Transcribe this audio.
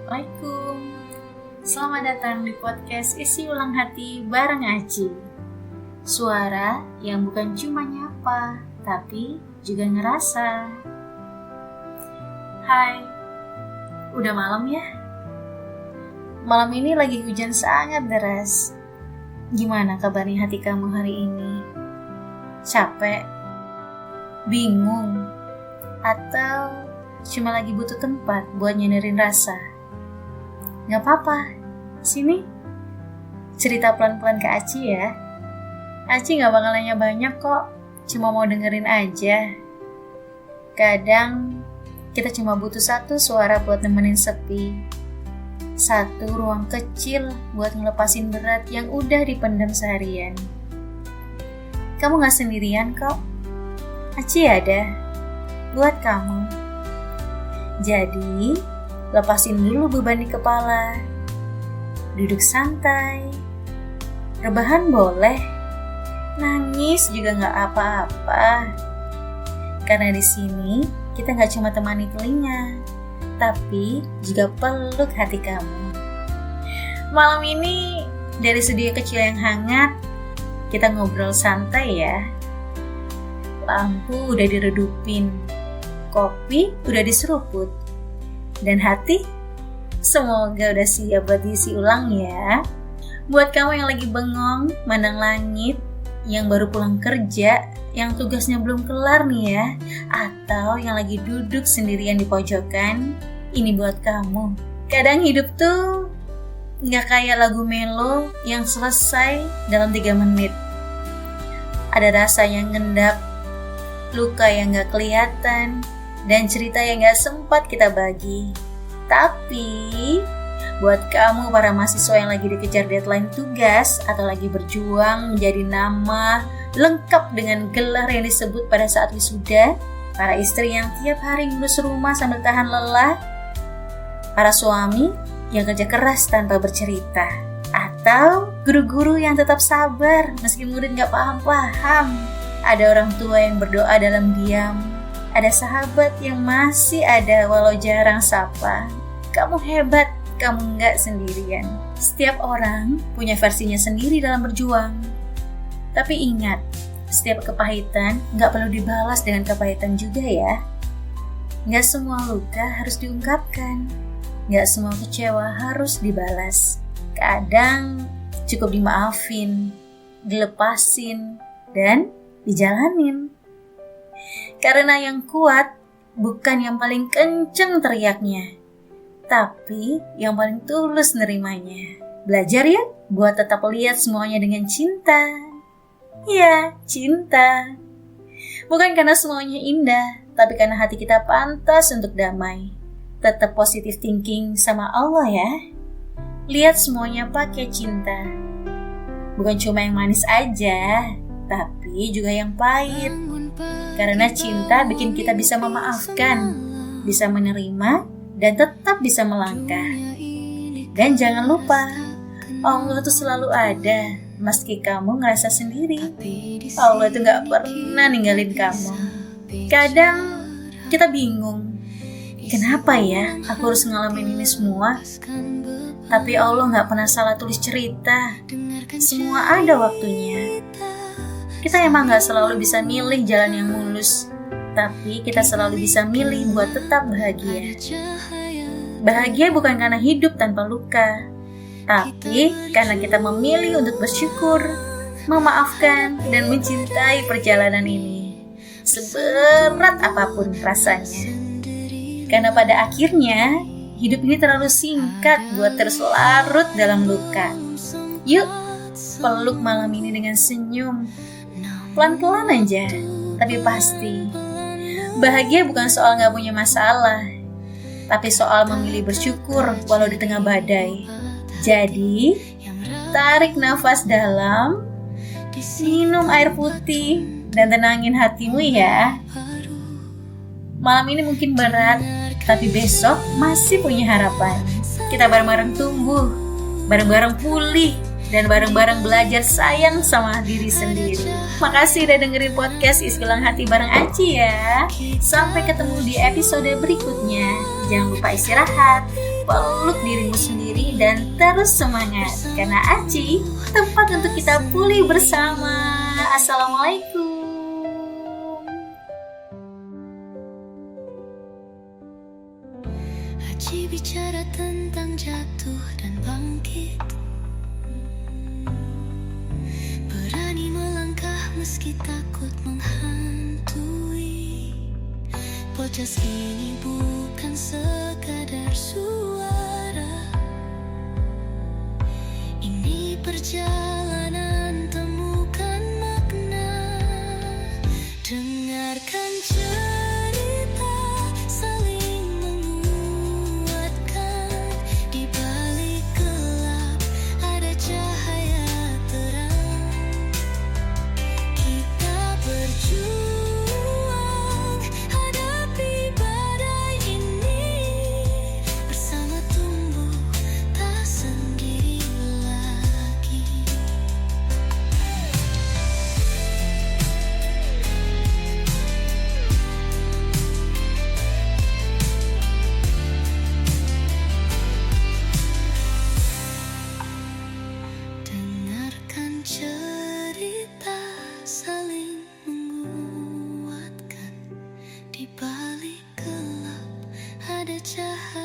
Assalamualaikum. Selamat datang di podcast Isi Ulang Hati bareng Aci. Suara yang bukan cuma nyapa, tapi juga ngerasa. Hai, udah malam ya? Malam ini lagi hujan sangat deras. Gimana kabarnya hati kamu hari ini? Capek? Bingung? Atau cuma lagi butuh tempat buat nyenderin rasa? Gak apa-apa, sini cerita pelan-pelan ke Aci ya. Aci gak bakal nanya banyak kok, cuma mau dengerin aja. Kadang kita cuma butuh satu suara buat nemenin sepi, satu ruang kecil buat ngelepasin berat yang udah dipendam seharian. Kamu gak sendirian kok, Aci ada buat kamu. Jadi, lepasin dulu beban di kepala. Duduk santai. Rebahan boleh. Nangis juga gak apa-apa. Karena di sini kita gak cuma temani telinga, tapi juga peluk hati kamu. Malam ini dari studio kecil yang hangat, kita ngobrol santai ya. Lampu udah diredupin, kopi udah diseruput, dan hati semoga udah siap buat diisi ulang ya. Buat kamu yang lagi bengong mandang langit, yang baru pulang kerja, yang tugasnya belum kelar nih ya, atau yang lagi duduk sendirian di pojokan, ini buat kamu. Kadang hidup tuh gak kayak lagu melo yang selesai dalam 3 menit. Ada rasa yang ngendap, luka yang gak kelihatan, dan cerita yang gak sempat kita bagi. Tapi buat kamu para mahasiswa yang lagi dikejar deadline tugas, atau lagi berjuang menjadi nama lengkap dengan gelar yang disebut pada saat wisuda, para istri yang tiap hari ngurus rumah sambil tahan lelah, para suami yang kerja keras tanpa bercerita, atau guru-guru yang tetap sabar meski murid gak paham-paham. Ada orang tua yang berdoa dalam diam, ada sahabat yang masih ada walau jarang sapa. Kamu hebat, kamu gak sendirian. Setiap orang punya versinya sendiri dalam berjuang. Tapi ingat, setiap kepahitan gak perlu dibalas dengan kepahitan juga ya. Gak semua luka harus diungkapkan, gak semua kecewa harus dibalas. Kadang cukup dimaafin, dilepasin, dan dijalanin. Karena yang kuat bukan yang paling kenceng teriaknya, tapi yang paling tulus nerimanya. Belajar ya buat tetap lihat semuanya dengan cinta. Ya, cinta. Bukan karena semuanya indah, tapi karena hati kita pantas untuk damai. Tetap positive thinking sama Allah ya. Lihat semuanya pakai cinta. Bukan cuma yang manis aja, tapi juga yang pahit. Karena cinta bikin kita bisa memaafkan, bisa menerima, dan tetap bisa melangkah. Dan jangan lupa, Allah itu selalu ada, meski kamu ngerasa sendiri. Allah itu gak pernah ninggalin kamu. Kadang kita bingung, kenapa ya aku harus ngalamin ini semua? Tapi Allah gak pernah salah tulis cerita. Semua ada waktunya. Kita emang gak selalu bisa milih jalan yang mulus, tapi kita selalu bisa milih buat tetap bahagia. Bahagia bukan karena hidup tanpa luka, tapi karena kita memilih untuk bersyukur, memaafkan, dan mencintai perjalanan ini, seberat apapun rasanya. Karena pada akhirnya, hidup ini terlalu singkat buat terus larut dalam luka. Yuk, peluk malam ini dengan senyum. Pelan-pelan aja, tapi pasti. Bahagia bukan soal gak punya masalah, tapi soal memilih bersyukur walau di tengah badai. Jadi, tarik nafas dalam, minum air putih, dan tenangin hatimu ya. Malam ini mungkin berat, tapi besok masih punya harapan. Kita bareng-bareng tumbuh, bareng-bareng pulih, dan bareng-bareng belajar sayang sama diri sendiri. Makasih udah dengerin podcast Isi Ulang Hati bareng Aci ya. Sampai ketemu di episode berikutnya. Jangan lupa istirahat, peluk dirimu sendiri dan terus semangat. Karena Aci, tempat untuk kita pulih bersama. Assalamualaikum. Aci bicara tentang jatuh dan bangkit, berani melangkah meski takut menghantui. Podcast ini bukan sekadar suara, ini perjalanan temukan makna. Dengarkan cerita saling menguatkan, di balik gelap ada cahaya terang. Kita berjuang hadapi badai ini, bersama tumbuh tak sendiri lagi. Dengarkan cerita saling menguatkan, di balik gelap ada cahaya